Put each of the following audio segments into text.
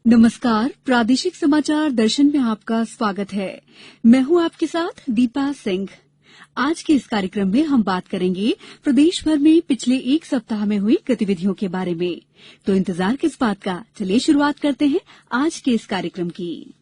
नमस्कार, प्रादेशिक समाचार दर्शन में आपका स्वागत है। मैं हूं आपके साथ दीपा सिंह। आज के इस कार्यक्रम में हम बात करेंगे प्रदेश भर में पिछले एक सप्ताह में हुई गतिविधियों के बारे में। तो इंतजार किस बात का, चलिए शुरुआत करते हैं आज के इस कार्यक्रम की।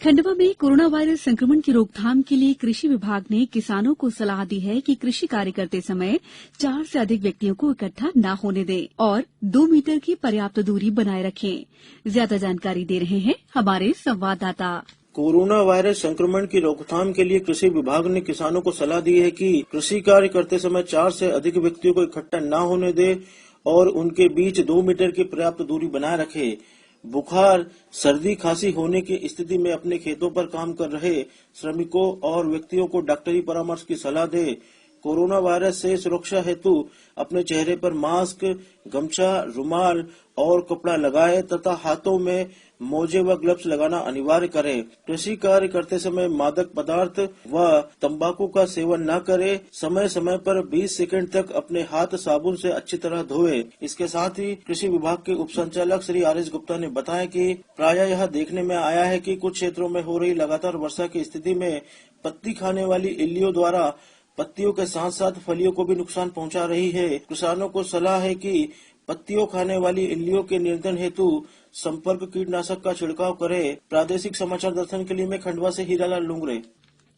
खंडवा में कोरोना वायरस संक्रमण की रोकथाम के लिए कृषि विभाग ने किसानों को सलाह दी है कि कृषि कार्य करते समय 4 से अधिक व्यक्तियों को इकट्ठा न होने दें और 2 मीटर की पर्याप्त दूरी बनाए रखें। ज्यादा जानकारी दे रहे हैं हमारे संवाददाता। कोरोना वायरस संक्रमण की रोकथाम के लिए कृषि विभाग ने किसानों को सलाह दी है कि कृषि कार्य करते समय 4 से अधिक व्यक्तियों को इकट्ठा न होने दे और उनके बीच 2 मीटर की पर्याप्त दूरी बनाए रखे। बुखार, सर्दी, खांसी होने की स्थिति में अपने खेतों पर काम कर रहे श्रमिकों और व्यक्तियों को डॉक्टरी परामर्श की सलाह दे। कोरोना वायरस से सुरक्षा हेतु अपने चेहरे पर मास्क, गमछा, रुमाल और कपड़ा लगाए तथा हाथों में मोजे व ग्लव्स लगाना अनिवार्य करें। कृषि कार्य करते समय मादक पदार्थ व तंबाकू का सेवन न करें। समय समय पर 20 सेकंड तक अपने हाथ साबुन से अच्छी तरह धोए। इसके साथ ही कृषि विभाग के उप संचालक श्री आर.एस. गुप्ता ने बताया कि प्रायः यह देखने में आया है कि कुछ क्षेत्रों में हो रही लगातार वर्षा की स्थिति में पत्ती खाने वाली इल्लियों द्वारा पत्तियों के साथ साथ फलियों को भी नुकसान पहुंचा रही है। किसानों को सलाह है कि पत्तियों खाने वाली इल्लियों के नियंत्रण हेतु संपर्क कीटनाशक का छिड़काव करें। प्रादेशिक समाचार दर्शन के लिए मैं खंडवा से हीरालाल लुंगरे।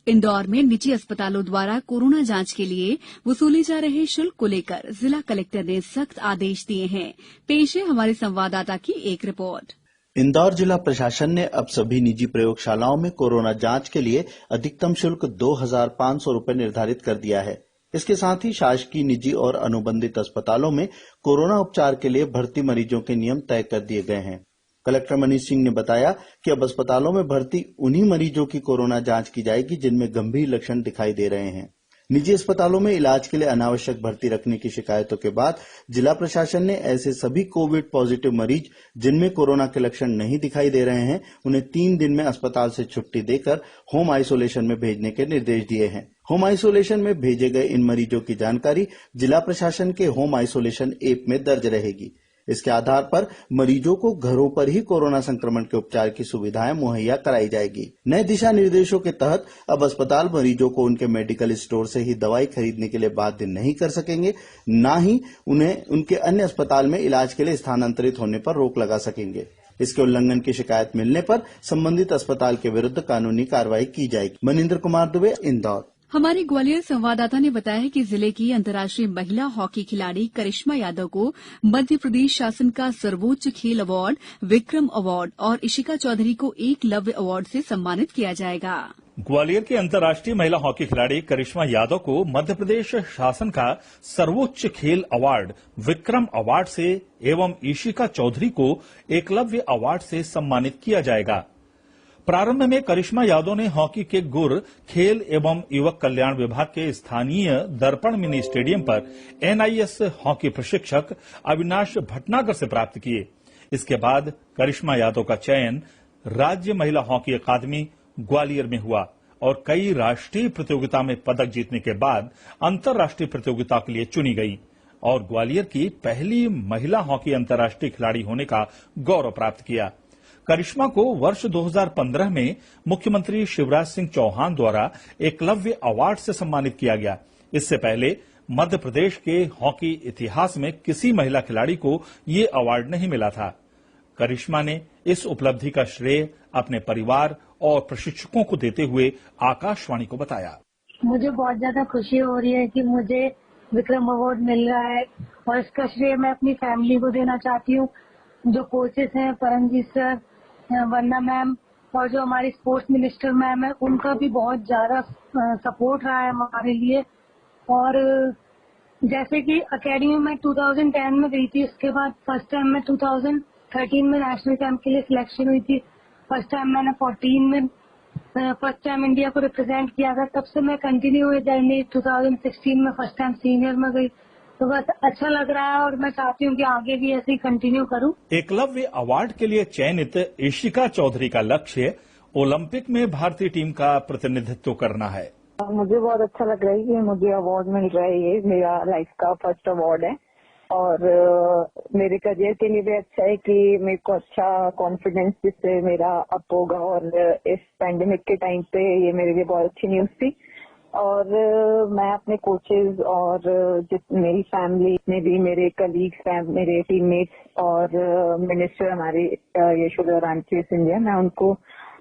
इंदौर में निजी अस्पतालों द्वारा कोरोना जांच के लिए वसूले जा रहे शुल्क को लेकर जिला कलेक्टर ने सख्त आदेश दिए हैं। पेश है हमारे संवाददाता की एक रिपोर्ट। इंदौर जिला प्रशासन ने अब सभी निजी प्रयोगशालाओं में कोरोना जांच के लिए अधिकतम शुल्क 2,500 रुपए निर्धारित कर दिया है। इसके साथ ही शासकीय, निजी और अनुबंधित अस्पतालों में कोरोना उपचार के लिए भर्ती मरीजों के नियम तय कर दिए गए हैं। कलेक्टर मनीष सिंह ने बताया कि अब अस्पतालों में भर्ती उन्हीं मरीजों की कोरोना जांच की जाएगी जिनमें गंभीर लक्षण दिखाई दे रहे हैं। निजी अस्पतालों में इलाज के लिए अनावश्यक भर्ती रखने की शिकायतों के बाद जिला प्रशासन ने ऐसे सभी कोविड पॉजिटिव मरीज जिनमें कोरोना के लक्षण नहीं दिखाई दे रहे हैं, उन्हें 3 दिन में अस्पताल से छुट्टी देकर होम आइसोलेशन में भेजने के निर्देश दिए हैं। होम आइसोलेशन में भेजे गए इन मरीजों की जानकारी जिला प्रशासन के होम आइसोलेशन ऐप में दर्ज रहेगी। इसके आधार पर मरीजों को घरों पर ही कोरोना संक्रमण के उपचार की सुविधाएं मुहैया कराई जाएगी। नए दिशा निर्देशों के तहत अब अस्पताल मरीजों को उनके मेडिकल स्टोर से ही दवाई खरीदने के लिए बाध्य नहीं कर सकेंगे, न ही उन्हें उनके अन्य अस्पताल में इलाज के लिए स्थानांतरित होने पर रोक लगा सकेंगे। इसके उल्लंघन की शिकायत मिलने पर संबंधित अस्पताल के विरुद्ध कानूनी कार्रवाई की जाएगी। मनिंदर कुमार दुबे, इंदौर। हमारे ग्वालियर संवाददाता ने बताया है कि जिले की अंतर्राष्ट्रीय महिला हॉकी खिलाड़ी करिश्मा यादव को मध्य प्रदेश शासन का सर्वोच्च खेल अवार्ड विक्रम अवार्ड और इशिका चौधरी को एकलव्य अवार्ड से सम्मानित किया जाएगा। ग्वालियर की अंतर्राष्ट्रीय महिला हॉकी खिलाड़ी करिश्मा यादव को मध्य प्रदेश शासन का सर्वोच्च खेल अवार्ड विक्रम अवार्ड से एवं इशिका चौधरी को एकलव्य अवार्ड से सम्मानित किया जाएगा। प्रारंभ में करिश्मा यादव ने हॉकी के गुर खेल एवं युवक कल्याण विभाग के स्थानीय दर्पण मिनी स्टेडियम पर एनआईएस हॉकी प्रशिक्षक अविनाश भटनागर से प्राप्त किए। इसके बाद करिश्मा यादव का चयन राज्य महिला हॉकी अकादमी ग्वालियर में हुआ और कई राष्ट्रीय प्रतियोगिता में पदक जीतने के बाद अंतर्राष्ट्रीय प्रतियोगिता के लिए चुनी गई और ग्वालियर की पहली महिला हॉकी अंतर्राष्ट्रीय खिलाड़ी होने का गौरव प्राप्त किया। करिश्मा को वर्ष 2015 में मुख्यमंत्री शिवराज सिंह चौहान द्वारा एकलव्य अवार्ड से सम्मानित किया गया। इससे पहले मध्य प्रदेश के हॉकी इतिहास में किसी महिला खिलाड़ी को ये अवार्ड नहीं मिला था। करिश्मा ने इस उपलब्धि का श्रेय अपने परिवार और प्रशिक्षकों को देते हुए आकाशवाणी को बताया। मुझे बहुत ज्यादा खुशी हो रही है कि मुझे विक्रम अवार्ड मिल रहा है और इसका श्रेय मैं अपनी फैमिली को देना चाहती हूँ। जो कोचेस हैं, परमजीत सर, वंदना मैम और जो हमारी स्पोर्ट्स मिनिस्टर मैम है, उनका भी बहुत ज्यादा सपोर्ट रहा है हमारे लिए। और जैसे कि एकेडमी में 2010 में गई थी, उसके बाद फर्स्ट टाइम में 2013 में नेशनल कैंप के लिए सिलेक्शन हुई थी। फर्स्ट टाइम मैंने 14 में फर्स्ट टाइम इंडिया को रिप्रेजेंट किया था। तब से मैं कंटिन्यू हुई जर्नी। 2016 में फर्स्ट टाइम सीनियर में गई, तो बस अच्छा लग रहा है और मैं चाहती हूँ कि आगे भी ऐसे ही कंटिन्यू करूँ। एकलव्य अवार्ड के लिए चयनित इशिका चौधरी का लक्ष्य ओलंपिक में भारतीय टीम का प्रतिनिधित्व करना है। मुझे बहुत अच्छा लग रहा है कि मुझे अवार्ड मिल रहा है। ये मेरा लाइफ का फर्स्ट अवार्ड है और मेरे करियर के लिए भी अच्छा है कि मेरे को अच्छा कॉन्फिडेंस जिससे मेरा अप होगा। और इस पैंडेमिक के टाइम पे ये मेरे लिए बहुत अच्छी न्यूज़ थी। और मैं अपने कोचेज और मेरी फैमिली में भी, मेरे कलीग्स, मेरे टीममेट्स और मिनिस्टर हमारे यशोदा रामजी सिंधिया, मैं उनको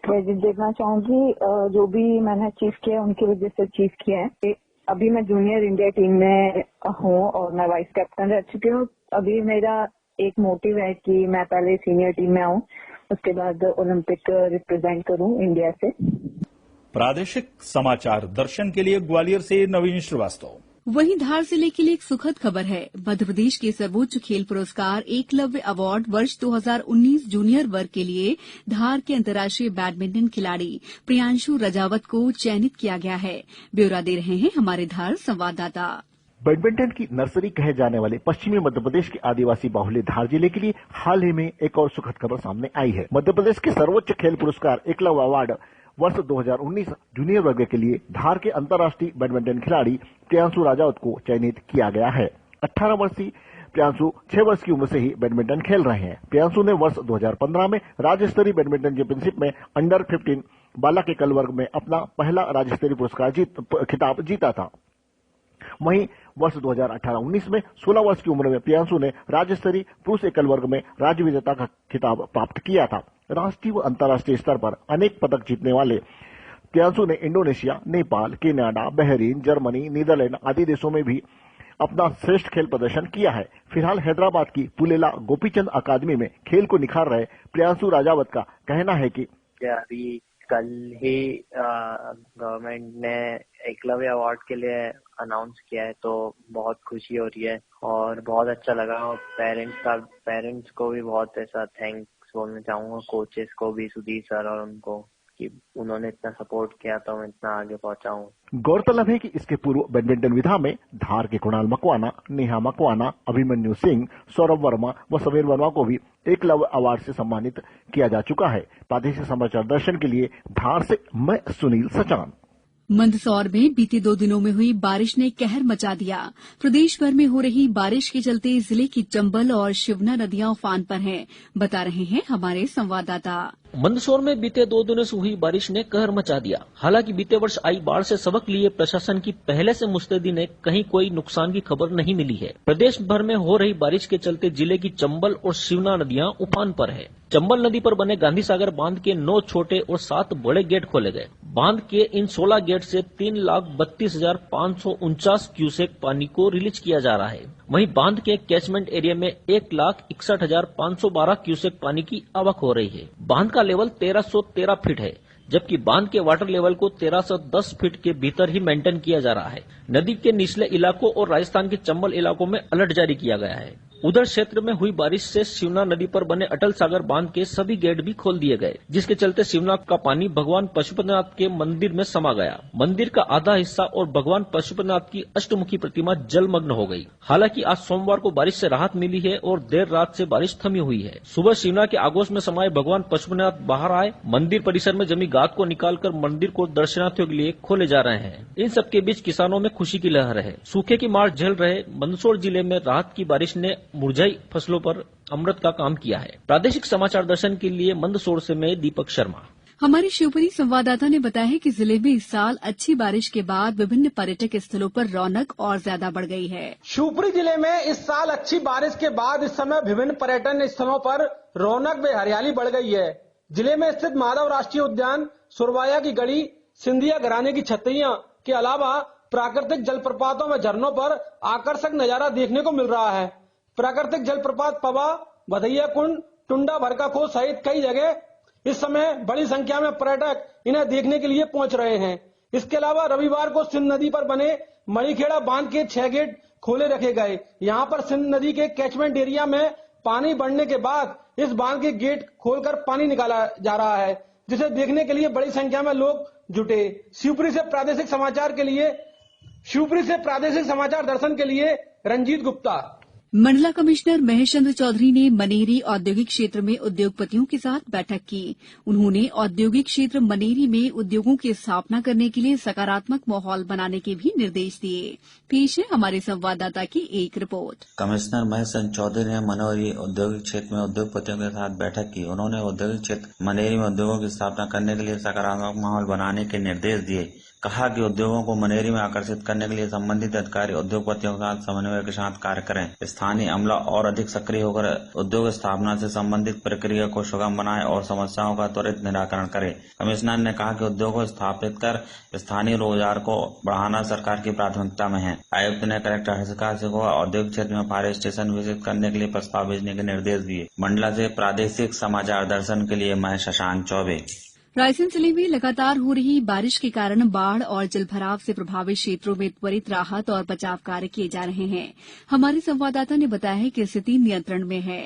क्रेडिट देना चाहूंगी। जो भी मैंने अचीव किया उनकी वजह से अचीव किया है। अभी मैं जूनियर इंडिया टीम में हूँ और मैं वाइस कैप्टन रह चुकी हूँ। अभी मेरा एक मोटिव है कि मैं पहले सीनियर टीम में आऊँ, उसके बाद ओलंपिक रिप्रेजेंट करूँ इंडिया से। प्रादेशिक समाचार दर्शन के लिए ग्वालियर से नवीन श्रीवास्तव। वहीं धार जिले के लिए एक सुखद खबर है। मध्य प्रदेश के सर्वोच्च खेल पुरस्कार एकलव्य अवार्ड वर्ष 2019 जूनियर वर्ग के लिए धार के अंतर्राष्ट्रीय बैडमिंटन खिलाड़ी प्रियांशु रजावत को चयनित किया गया है। ब्यौरा दे रहे हैं हमारे धार संवाददाता। बैडमिंटन की नर्सरी कहे जाने वाले पश्चिमी मध्य प्रदेश के आदिवासी बाहुल्य धार जिले के लिए हाल ही में एक और सुखद खबर सामने आई है। मध्य प्रदेश के सर्वोच्च खेल पुरस्कार एकलव्य अवार्ड वर्ष 2019 जूनियर वर्ग के लिए धार के अंतर्राष्ट्रीय बैडमिंटन खिलाड़ी प्रियांशु राजावत को चयनित किया गया है। 18 वर्षीय प्रियांशु 6 वर्ष की उम्र से ही बैडमिंटन खेल रहे हैं। प्रियांशु ने वर्ष 2015 में राज्य स्तरीय बैडमिंटन चैंपियनशिप में अंडर 15 बालक एकल वर्ग में अपना पहला राज्य स्तरीय पुरस्कार खिताब जीता था। वहीं वर्ष 2018-19 में 16 वर्ष की उम्र में प्रियांशु ने राज्य स्तरीय पुरुष एकल वर्ग में राज्य विजेता का खिताब प्राप्त किया था। राष्ट्रीय व अंतर्राष्ट्रीय स्तर पर अनेक पदक जीतने वाले प्रियांशु ने Indonesia, Nepal, Canada, Bahrain, Germany, Netherland आदि देशों में भी अपना श्रेष्ठ खेल प्रदर्शन किया है। फिलहाल हैदराबाद की पुलेला गोपीचंद अकादमी में खेल को निखार रहे प्रियांशु राजावत का कहना है कि अभी कल ही गवर्नमेंट ने एकलव्य अवार्ड के लिए अनाउंस किया है, तो बहुत खुशी हो रही है और बहुत अच्छा लगा। और पेरेंट्स को भी बहुत ऐसा थैंक्स बोलना चाहूंगा, कोचेस को भी, सुधीर सर और उनको, कि उन्होंने इतना सपोर्ट किया तो मैं इतना आगे पहुंचा हूं। गौरतलब है कि इसके पूर्व बैडमिंटन विधा में धार के कुणाल मकवाना, नेहा मकवाना, अभिमन्यु सिंह, सौरभ वर्मा व समीर वर्मा को भी एकलव्य अवार्ड से सम्मानित किया जा चुका है। प्रादेशिक समाचार दर्शन के लिए धार से मैं सुनील सचान। मंदसौर में बीते 2 दिनों में हुई बारिश ने कहर मचा दिया। प्रदेश भर में हो रही बारिश के चलते जिले की चंबल और शिवना नदियां उफान पर हैं, बता रहे हैं हमारे संवाददाता। मंदसौर में बीते 2 दिनों से हुई बारिश ने कहर मचा दिया। हालांकि बीते वर्ष आई बाढ़ से सबक लिए प्रशासन की पहले से मुस्तैदी ने कहीं कोई नुकसान की खबर नहीं मिली है। प्रदेश भर में हो रही बारिश के चलते जिले की चंबल और शिवना नदियां उफान पर है। चंबल नदी पर बने गांधी सागर बांध के 9 छोटे और 7 बड़े गेट खोले गए। बांध के इन 16 गेट से 3,32,549 क्यूसेक पानी को रिलीज किया जा रहा है। वहीं बांध के कैचमेंट एरिया में 1,61,512 क्यूसेक पानी की आवक हो रही है। बांध का लेवल 1313 फीट है, जबकि बांध के वाटर लेवल को 1310 फीट के भीतर ही मेंटेन किया जा रहा है। नदी के निचले इलाकों और राजस्थान के चंबल इलाकों में अलर्ट जारी किया गया है। उधर क्षेत्र में हुई बारिश से शिवना नदी पर बने अटल सागर बांध के सभी गेट भी खोल दिए गए, जिसके चलते शिवना का पानी भगवान पशुपतिनाथ के मंदिर में समा गया। मंदिर का आधा हिस्सा और भगवान पशुपतिनाथ की अष्टमुखी प्रतिमा जलमग्न हो गई। हालांकि आज सोमवार को बारिश से राहत मिली है और देर रात से बारिश थमी हुई है। सुबह शिवना के आगोश में समाये भगवान पशुपतिनाथ बाहर आए। मंदिर परिसर में जमी गाद को निकालकर मंदिर को दर्शनार्थियों के लिए खोले जा रहे हैं। इन सबके बीच किसानों में खुशी की लहर है। सूखे की मार झेल रहे मंदसौर जिले में राहत की बारिश ने मुरझाई फसलों पर अमृत का काम किया है। प्रादेशिक समाचार दर्शन के लिए मंदसौर से मैं दीपक शर्मा। हमारे शिवपुरी संवाददाता ने बताया है कि जिले में इस साल अच्छी बारिश के बाद विभिन्न पर्यटक स्थलों पर रौनक और ज्यादा बढ़ गई है। शिवपुरी जिले में इस साल अच्छी बारिश के बाद इस समय विभिन्न पर्यटन स्थलों पर रौनक व हरियाली बढ़ गई है। जिले में स्थित माधव राष्ट्रीय उद्यान, सुरवाया की गढ़ी, सिंधिया घराने की छतरियां के अलावा प्राकृतिक जलप्रपातों व झरनों पर आकर्षक नजारा देखने को मिल रहा है। प्राकृतिक जलप्रपात पवा, भदैया कुंड, टुंडा भरकाखो सहित कई जगह इस समय बड़ी संख्या में पर्यटक इन्हें देखने के लिए पहुंच रहे हैं। इसके अलावा रविवार को सिंध नदी पर बने मणिखेड़ा बांध के 6 गेट खोले रखे गए। यहाँ पर सिंध नदी के कैचमेंट एरिया में पानी बढ़ने के बाद इस बांध के गेट खोलकर पानी निकाला जा रहा है, जिसे देखने के लिए बड़ी संख्या में लोग जुटे। शिवपुरी से प्रादेशिक समाचार दर्शन के लिए रंजीत गुप्ता। मंडला कमिश्नर महेश चंद्र चौधरी ने मनेरी औद्योगिक क्षेत्र में उद्योगपतियों के साथ बैठक की। उन्होंने औद्योगिक क्षेत्र मनेरी में उद्योगों की स्थापना करने के लिए सकारात्मक माहौल बनाने के भी निर्देश दिए। पेश है हमारे संवाददाता की एक रिपोर्ट। कमिश्नर महेश चंद्र चौधरी ने मनेरी औद्योगिक क्षेत्र में उद्योगपतियों के साथ बैठक की। उन्होंने औद्योगिक क्षेत्र मनेरी में उद्योगों की स्थापना करने के लिए सकारात्मक माहौल बनाने के निर्देश दिए। कहा कि उद्योगों को मनेरी में आकर्षित करने के लिए संबंधित अधिकारी उद्योगपतियों के साथ समन्वय के साथ कार्य करें। स्थानीय अमला और अधिक सक्रिय होकर उद्योग स्थापना से संबंधित प्रक्रिया को सुगम बनाए और समस्याओं का त्वरित निराकरण करे। कमिश्नर ने कहा कि उद्योग को स्थापित कर स्थानीय रोजगार को बढ़ाना सरकार की प्राथमिकता में है। आयुक्त ने कलेक्टर हर्षिका सिंह को औद्योगिक क्षेत्र में फायर स्टेशन विकसित करने के लिए प्रस्ताव भेजने के निर्देश दिए। मंडला से प्रादेशिक समाचार दर्शन के लिए मैं शशांक चौबे। रायसेन जिले में लगातार हो रही बारिश के कारण बाढ़ और जलभराव से प्रभावित क्षेत्रों में त्वरित राहत और बचाव कार्य किए जा रहे हैं। हमारे संवाददाता ने बताया है कि स्थिति नियंत्रण में है।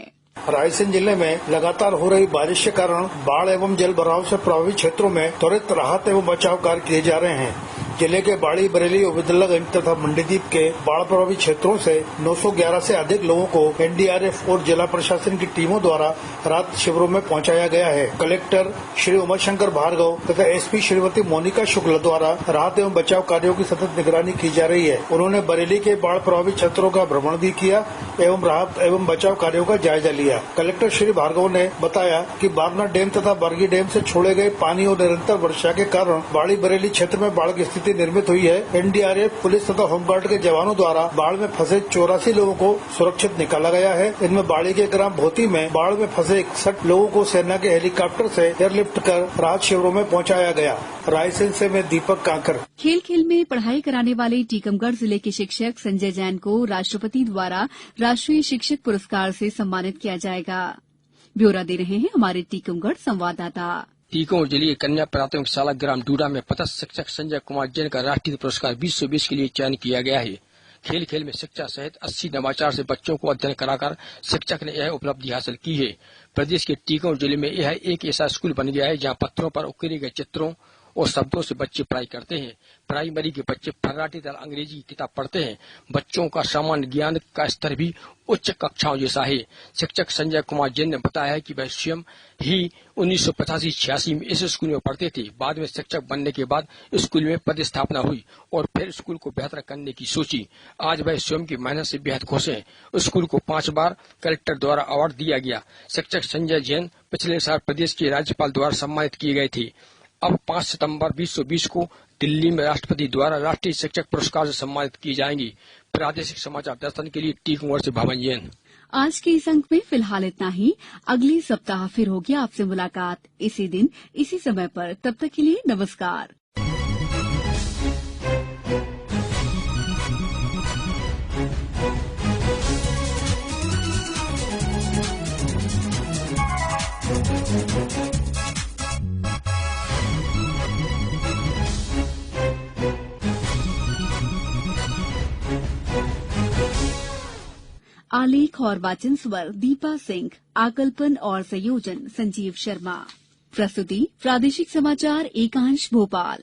रायसेन जिले में लगातार हो रही बारिश के कारण बाढ़ एवं जलभराव से प्रभावित क्षेत्रों में त्वरित राहत एवं बचाव कार्य किए जा रहे हैं। जिले के बाड़ी, बरेली, उबैदुल्लागंज तथा मंडीदीप के बाढ़ प्रभावित क्षेत्रों से 911 से अधिक लोगों को एनडीआरएफ और जिला प्रशासन की टीमों द्वारा राहत शिविरों में पहुंचाया गया है। कलेक्टर श्री उमाशंकर भार्गव तथा एसपी श्रीमती मोनिका शुक्ला द्वारा राहत एवं बचाव कार्यों की सतत निगरानी की जा रही है। उन्होंने बरेली के बाढ़ प्रभावित क्षेत्रों का भ्रमण भी किया एवं राहत एवं बचाव कार्यों का जायजा लिया। कलेक्टर श्री भार्गव ने बताया कि बागना डैम तथा बरगी डैम से छोड़े गए पानी और निरंतर वर्षा के कारण बाड़ी बरेली क्षेत्र में बाढ़ की स्थिति निर्मित हुई है। एनडीआरएफ, पुलिस तथा होमगार्ड के जवानों द्वारा बाढ़ में फंसे 84 लोगों को सुरक्षित निकाला गया है। इनमें बाड़ी के ग्राम भोती में बाढ़ में फंसे 61 लोगों को सेना के हेलीकॉप्टर से एयरलिफ्ट कर राहत शिविरों में पहुंचाया गया। रायसेन से मैं दीपक कांकर। खेल खेल में पढ़ाई कराने वाले टीकमगढ़ जिले के शिक्षक संजय जैन को राष्ट्रपति द्वारा राष्ट्रीय शिक्षक पुरस्कार से सम्मानित किया जाएगा। ब्यौरा दे रहे हैं हमारे टीकमगढ़ संवाददाता। टीकमगढ़ जिले की कन्या प्राथमिक शाला ग्राम डूडा में पदस्थ शिक्षक संजय कुमार जैन का राष्ट्रीय पुरस्कार 2020 के लिए चयन किया गया है। खेल खेल में शिक्षा सहित 80 नवाचार से बच्चों को अध्ययन कराकर शिक्षक ने यह उपलब्धि हासिल की है। प्रदेश के टीकमगढ़ जिले में यह एक ऐसा स्कूल बन गया है जहां पत्थरों पर उकेरे गए चित्रों और शब्दों से बच्चे पढ़ाई करते हैं। प्राइमरी के बच्चे फर्राटी दर अंग्रेजी की किताब पढ़ते हैं। बच्चों का सामान्य ज्ञान का स्तर भी उच्च कक्षाओं जैसा है। शिक्षक संजय कुमार जैन ने बताया है कि वह स्वयं ही 1985-86 में इस स्कूल में पढ़ते थे। बाद में शिक्षक बनने के बाद स्कूल में पदस्थापना हुई और फिर स्कूल को बेहतर करने की सोची। आज वह स्वयं की मेहनत से बेहद खुश हैं। स्कूल को 5 बार कलेक्टर द्वारा अवार्ड दिया गया। शिक्षक संजय जैन पिछले साल प्रदेश के राज्यपाल द्वारा सम्मानित किए गए थे। अब 5 सितंबर 2020 को दिल्ली में राष्ट्रपति द्वारा राष्ट्रीय शिक्षक पुरस्कार से सम्मानित की जाएंगी। प्रादेशिक समाचार दर्शन के लिए टीकमगढ़ से भवन जैन। आज के इस अंक में फिलहाल इतना ही। अगले सप्ताह फिर होगी आपसे मुलाकात इसी दिन इसी समय पर। तब तक के लिए नमस्कार। आलेख और वाचन स्वर दीपा सिंह, आकल्पन और संयोजन संजीव शर्मा। प्रस्तुति प्रादेशिक समाचार एकांश भोपाल।